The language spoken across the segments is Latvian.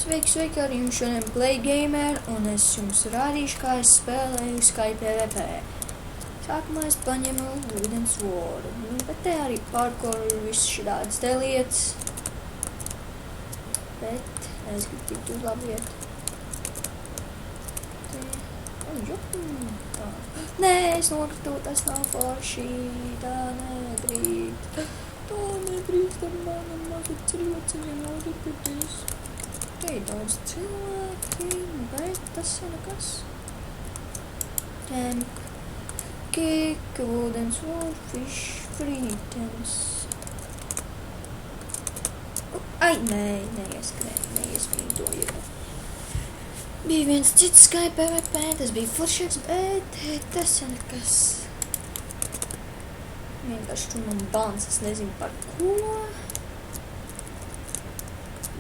Sveiki, ar jums šodien Play Gamer, un es jums rādīšu, kā es spēlēju Sky PvP. Sākumā es paņemu Wooden Sword, bet te arī parkour viss šādas te lietas. Bet es gribu tikt uz labu vietu. Nē, es nokritu, tas nav forši, tā nedrīkst. Tā nedrīkst ar manam mazu cilvēciņu nokrities. Te ir daudz cilvēki, bet tas ir nekas. Tank, kick, wooden sword, fish, frittens. Ai, neieskrītoju. Bija viens cits Sky PvP, tas bija foršāks, bet tas ir nekas. Vienkārši tu man bans, es nezinu par ko.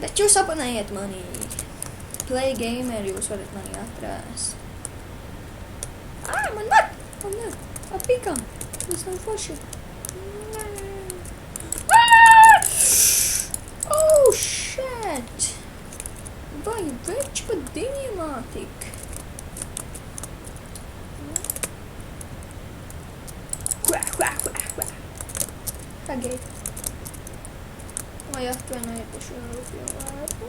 Bet jūs abonējiet mani Play Gamer, jūs varat mani atrast. Man var! Nē, apikam! Tas nav forši. Oh, shit! Vai veči pat dinamātik? Pagaid. Vai atvainojiet par šo rūpju vārdu?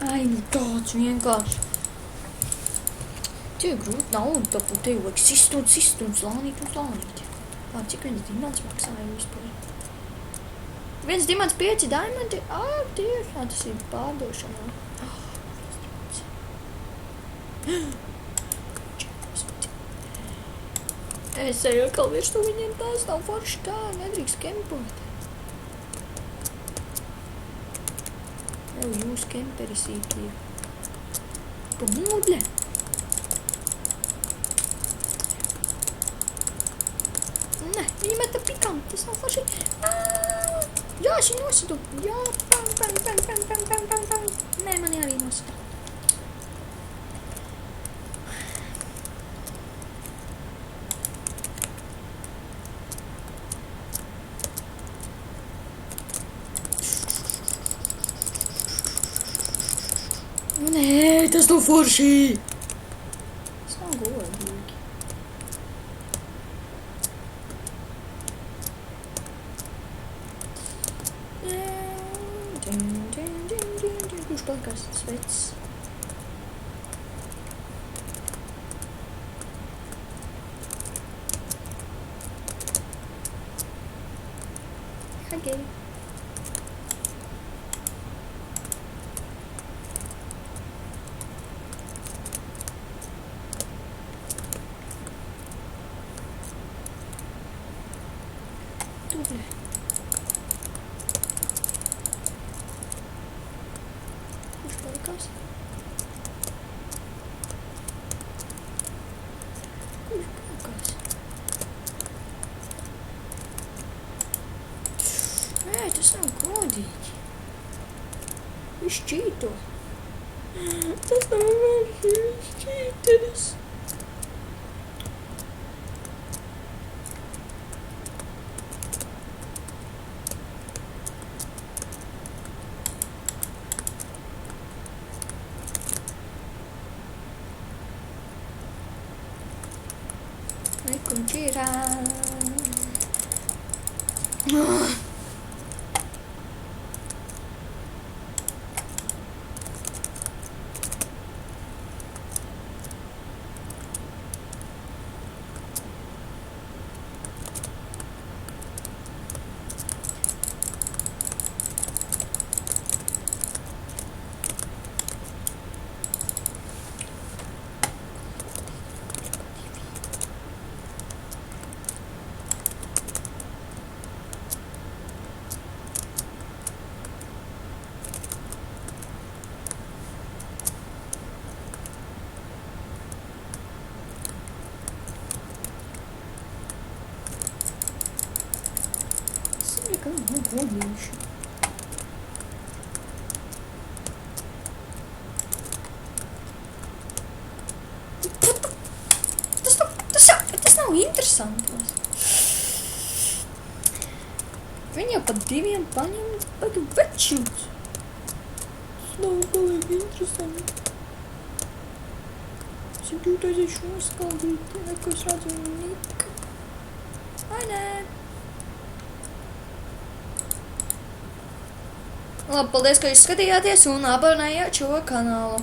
Ai, nu tāds vienkārši. Tie grūti naudu dabūt, te vajag sist un slānīt. Cik viens dimants maksāja vispār? Viens dimants 5 diamanti? Tieši, tas ir pārdošanā. Es eju atkal virsū viņiem, tās nav forši tā, nedrīkst kempot. Jūs kemperi sīkie. Pamūdļa! Nē, viņi meta pikam, tas nav forši. Jā, es viņu nositu. Jā, pam. Nē, mani arī nositu. Nē, tas nav forši! Tas nav godīgi. Kurš palikās tas vecs? Hagei. Turle. Kurš palikās? Nē, tas nav godīgi. Viņš čīto. Tas nav vienkārši, viņš čīteris. Con Chira. Как годнейший. Tas nav interesanti. Viņi jau pat 2 paņem padu večus. Tas nav galīgi interesanti. Es jau jūtaizīšu noskaldīt, neko es redzu nika. Vai nē? Labi, paldies, ka jūs skatījāties un abonējāt šo kanālu.